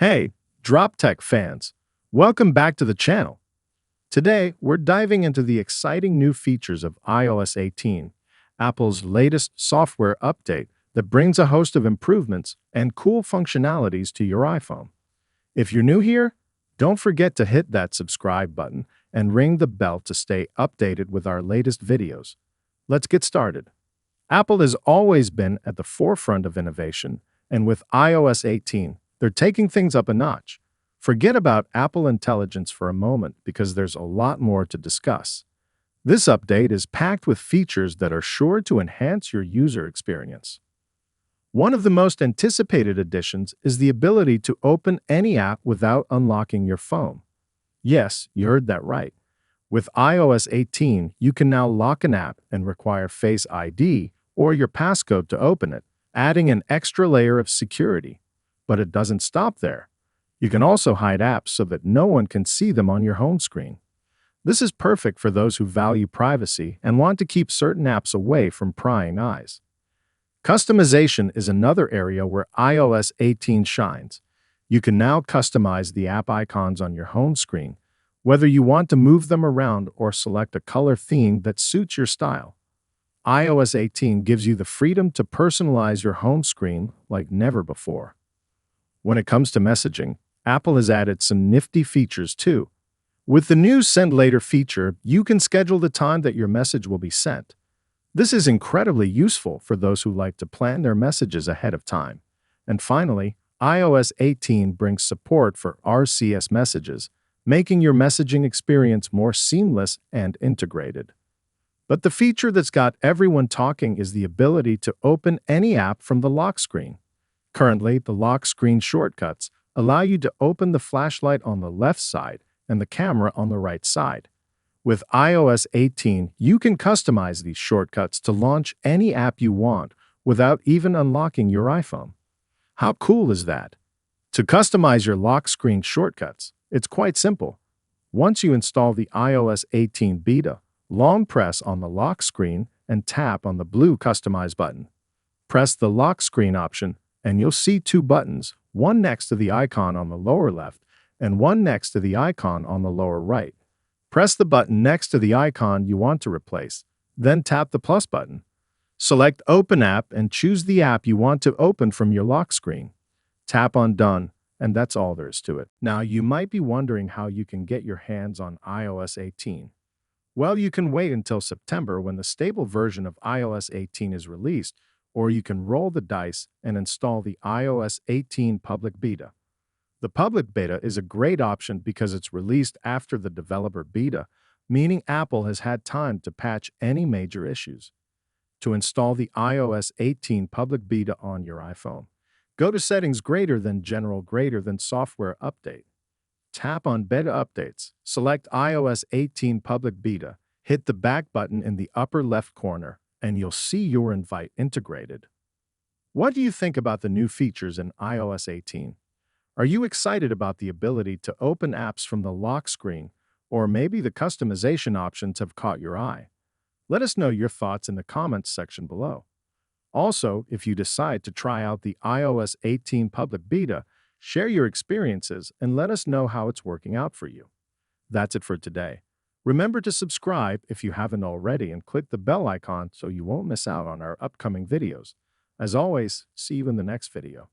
Hey, Drop Tech fans, welcome back to the channel. Today, we're diving into the exciting new features of iOS 18, Apple's latest software update that brings a host of improvements and cool functionalities to your iPhone. If you're new here, don't forget to hit that subscribe button and ring the bell to stay updated with our latest videos. Let's get started. Apple has always been at the forefront of innovation, and with iOS 18, they're taking things up a notch. Forget about Apple Intelligence for a moment because there's a lot more to discuss. This update is packed with features that are sure to enhance your user experience. One of the most anticipated additions is the ability to open any app without unlocking your phone. Yes, you heard that right. With iOS 18, you can now lock an app and require Face ID or your passcode to open it, adding an extra layer of security. But it doesn't stop there. You can also hide apps so that no one can see them on your home screen. This is perfect for those who value privacy and want to keep certain apps away from prying eyes. Customization is another area where iOS 18 shines. You can now customize the app icons on your home screen, whether you want to move them around or select a color theme that suits your style. iOS 18 gives you the freedom to personalize your home screen like never before. When it comes to messaging, Apple has added some nifty features too. With the new Send Later feature, you can schedule the time that your message will be sent. This is incredibly useful for those who like to plan their messages ahead of time. And finally, iOS 18 brings support for RCS messages, making your messaging experience more seamless and integrated. But the feature that's got everyone talking is the ability to open any app from the lock screen. Currently, the lock screen shortcuts allow you to open the flashlight on the left side and the camera on the right side. With iOS 18, you can customize these shortcuts to launch any app you want without even unlocking your iPhone. How cool is that? To customize your lock screen shortcuts, it's quite simple. Once you install the iOS 18 beta, long press on the lock screen and tap on the blue Customize button. Press the lock screen option and you'll see two buttons, one next to the icon on the lower left and one next to the icon on the lower right. Press the button next to the icon you want to replace, then tap the plus button. Select Open App and choose the app you want to open from your lock screen. Tap on Done, and that's all there is to it. Now, you might be wondering how you can get your hands on iOS 18. Well, you can wait until September when the stable version of iOS 18 is released, or you can roll the dice and install the iOS 18 public beta. The public beta is a great option because it's released after the developer beta, meaning Apple has had time to patch any major issues. To install the iOS 18 public beta on your iPhone, go to Settings General Software Update. Tap on Beta Updates, select iOS 18 public beta, hit the back button in the upper left corner, and you'll see your invite integrated. What do you think about the new features in iOS 18? Are you excited about the ability to open apps from the lock screen, or maybe the customization options have caught your eye? Let us know your thoughts in the comments section below. Also, if you decide to try out the iOS 18 public beta, share your experiences and let us know how it's working out for you. That's it for today. Remember to subscribe if you haven't already and click the bell icon so you won't miss out on our upcoming videos. As always, see you in the next video.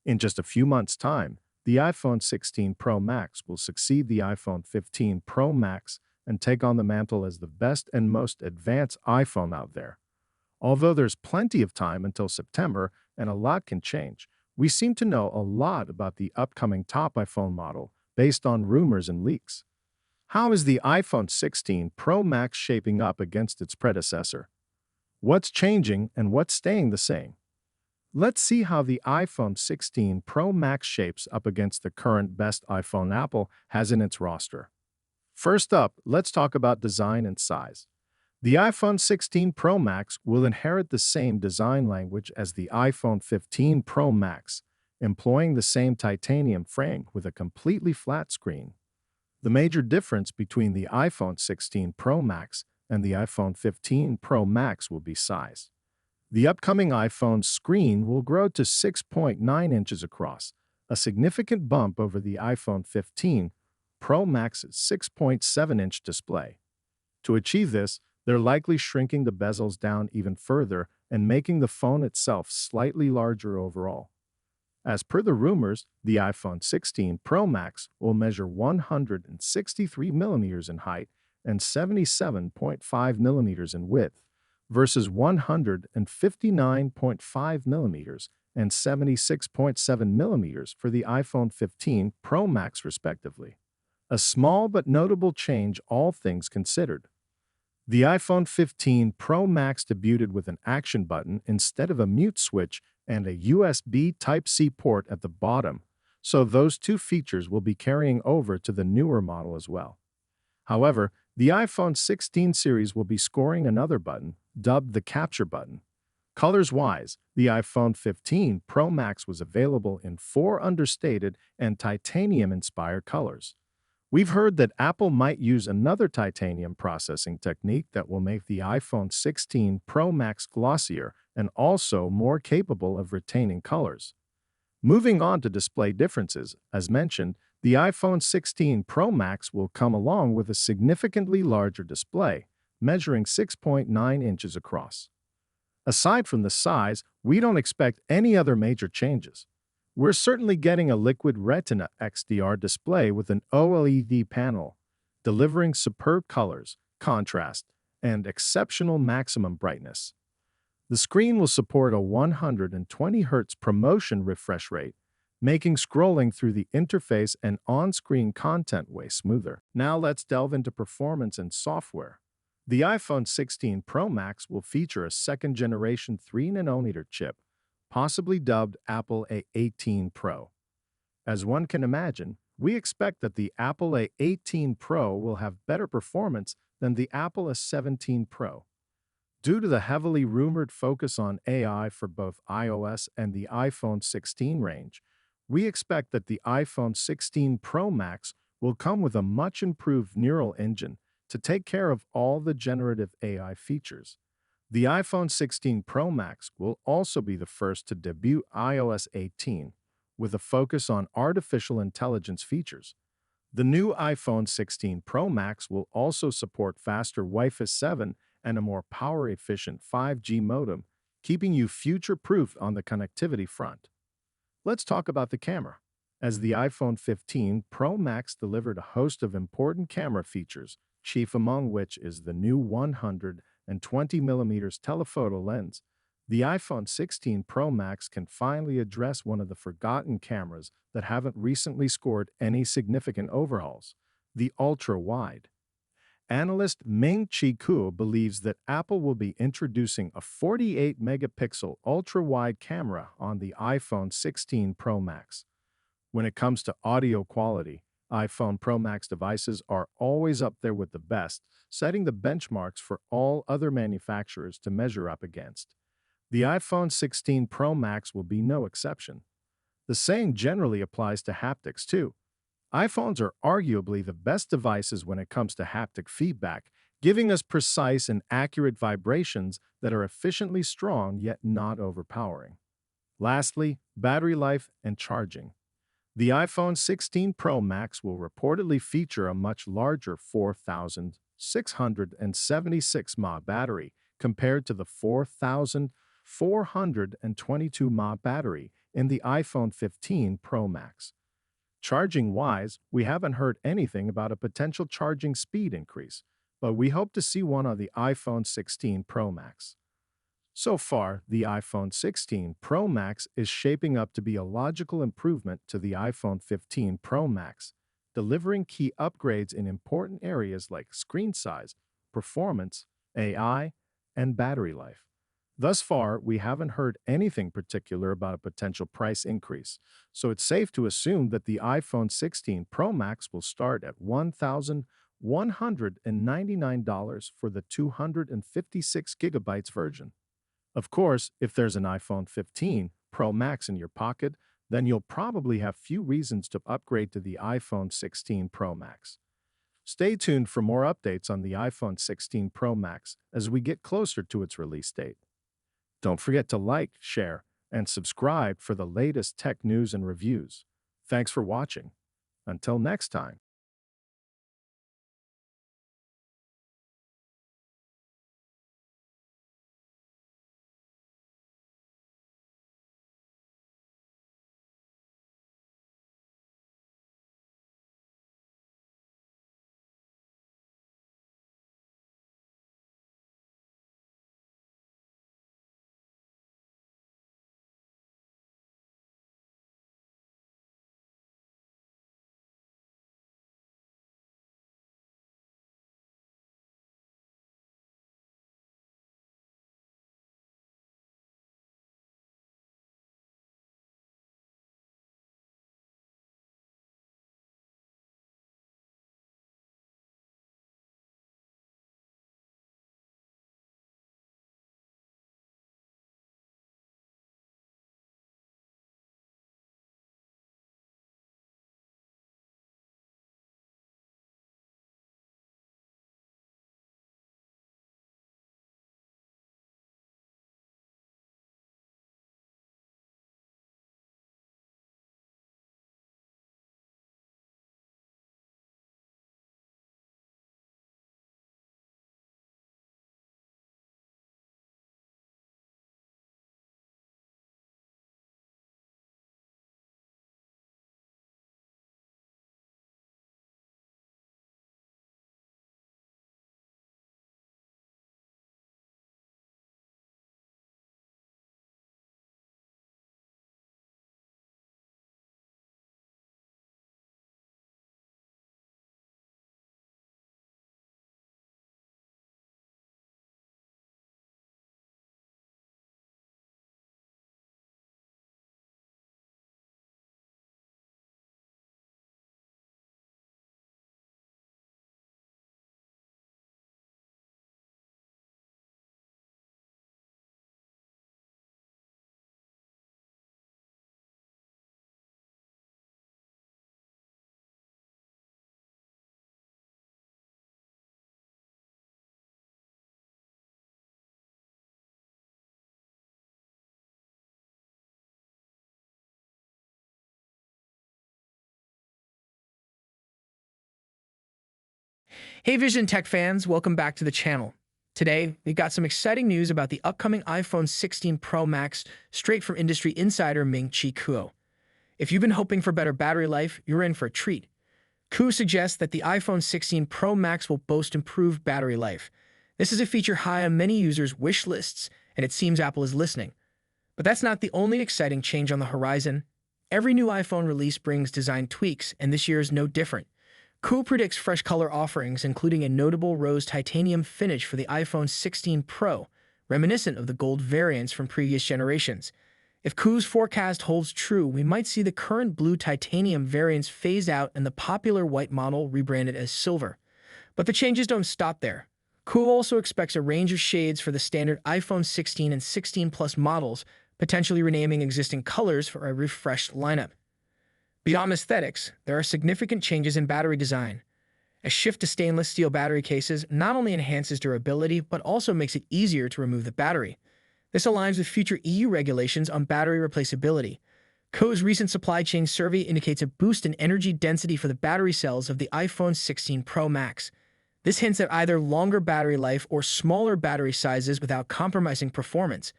In just a few months' time, the iPhone 16 Pro Max will succeed the iPhone 15 Pro Max and take on the mantle as the best and most advanced iPhone out there. Although there's plenty of time until September and a lot can change, we seem to know a lot about the upcoming top iPhone model based on rumors and leaks. How is the iPhone 16 Pro Max shaping up against its predecessor? What's changing and what's staying the same? Let's see how the iPhone 16 Pro Max shapes up against the current best iPhone Apple has in its roster. First up, let's talk about design and size. The iPhone 16 Pro Max will inherit the same design language as the iPhone 15 Pro Max, employing the same titanium frame with a completely flat screen. The major difference between the iPhone 16 Pro Max and the iPhone 15 Pro Max will be size. The upcoming iPhone's screen will grow to 6.9 inches across, a significant bump over the iPhone 15 Pro Max's 6.7-inch display. To achieve this, they're likely shrinking the bezels down even further and making the phone itself slightly larger overall. As per the rumors, the iPhone 16 Pro Max will measure 163 millimeters in height and 77.5 millimeters in width, versus 159.5 millimeters and 76.7 millimeters for the iPhone 15 Pro Max, respectively. A small but notable change, all things considered. The iPhone 15 Pro Max debuted with an action button instead of a mute switch and a USB Type-C port at the bottom, so those two features will be carrying over to the newer model as well. However, the iPhone 16 series will be scoring another button, dubbed the Capture button. Colors-wise, the iPhone 15 Pro Max was available in 4 understated and titanium-inspired colors. We've heard that Apple might use another titanium processing technique that will make the iPhone 16 Pro Max glossier and also more capable of retaining colors. Moving on to display differences, as mentioned, the iPhone 16 Pro Max will come along with a significantly larger display, measuring 6.9 inches across. Aside from the size, we don't expect any other major changes. We're certainly getting a liquid Retina XDR display with an OLED panel, delivering superb colors, contrast, and exceptional maximum brightness. The screen will support a 120 Hz ProMotion refresh rate, making scrolling through the interface and on-screen content way smoother. Now let's delve into performance and software. The iPhone 16 Pro Max will feature a second-generation 3nm chip, possibly dubbed Apple A18 Pro. As one can imagine, we expect that the Apple A18 Pro will have better performance than the Apple A17 Pro. Due to the heavily rumored focus on AI for both iOS and the iPhone 16 range, we expect that the iPhone 16 Pro Max will come with a much improved neural engine to take care of all the generative AI features. The iPhone 16 Pro Max will also be the first to debut iOS 18, with a focus on artificial intelligence features. The new iPhone 16 Pro Max will also support faster Wi-Fi 7 and a more power-efficient 5G modem, keeping you future-proofed on the connectivity front. Let's talk about the camera. As the iPhone 15 Pro Max delivered a host of important camera features, chief among which is the new 120mm telephoto lens, the iPhone 16 Pro Max can finally address one of the forgotten cameras that haven't recently scored any significant overhauls: the ultra-wide. Analyst Ming-Chi Kuo believes that Apple will be introducing a 48-megapixel ultra-wide camera on the iPhone 16 Pro Max. When it comes to audio quality, iPhone Pro Max devices are always up there with the best, setting the benchmarks for all other manufacturers to measure up against. The iPhone 16 Pro Max will be no exception. The same generally applies to haptics too. iPhones are arguably the best devices when it comes to haptic feedback, giving us precise and accurate vibrations that are efficiently strong yet not overpowering. Lastly, battery life and charging. The iPhone 16 Pro Max will reportedly feature a much larger 4,676 mAh battery compared to the 4,422 mAh battery in the iPhone 15 Pro Max. Charging-wise, we haven't heard anything about a potential charging speed increase, but we hope to see one on the iPhone 16 Pro Max. So far, the iPhone 16 Pro Max is shaping up to be a logical improvement to the iPhone 15 Pro Max, delivering key upgrades in important areas like screen size, performance, AI, and battery life. Thus far, we haven't heard anything particular about a potential price increase, so it's safe to assume that the iPhone 16 Pro Max will start at $1,199 for the 256GB version. Of course, if there's an iPhone 15 Pro Max in your pocket, then you'll probably have few reasons to upgrade to the iPhone 16 Pro Max. Stay tuned for more updates on the iPhone 16 Pro Max as we get closer to its release date. Don't forget to like, share, and subscribe for the latest tech news and reviews. Thanks for watching. Until next time. Hey Vision Tech fans, welcome back to the channel. Today, we've got some exciting news about the upcoming iPhone 16 Pro Max straight from industry insider Ming-Chi Kuo. If you've been hoping for better battery life, you're in for a treat. Kuo suggests that the iPhone 16 Pro Max will boast improved battery life. This is a feature high on many users' wish lists, and it seems Apple is listening. But that's not the only exciting change on the horizon. Every new iPhone release brings design tweaks, and this year is no different. Kuo predicts fresh color offerings, including a notable rose titanium finish for the iPhone 16 Pro, reminiscent of the gold variants from previous generations. If Kuo's forecast holds true, we might see the current blue titanium variants phase out and the popular white model rebranded as silver. But the changes don't stop there. Kuo also expects a range of shades for the standard iPhone 16 and 16 Plus models, potentially renaming existing colors for a refreshed lineup. Beyond aesthetics, there are significant changes in battery design. A shift to stainless steel battery cases not only enhances durability, but also makes it easier to remove the battery. This aligns with future EU regulations on battery replaceability. Kuo's recent supply chain survey indicates a boost in energy density for the battery cells of the iPhone 16 Pro Max. This hints at either longer battery life or smaller battery sizes without compromising performance.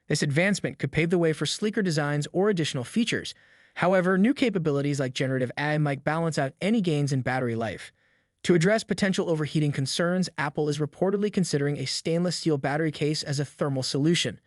This advancement could pave the way for sleeker designs or additional features. However, new capabilities like generative AI might balance out any gains in battery life. To address potential overheating concerns, Apple is reportedly considering a stainless steel battery case as a thermal solution.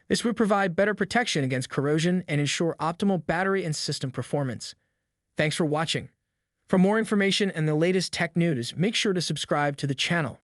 This would provide better protection against corrosion and ensure optimal battery and system performance. Thanks for watching. For more information and the latest tech news, make sure to subscribe to the channel.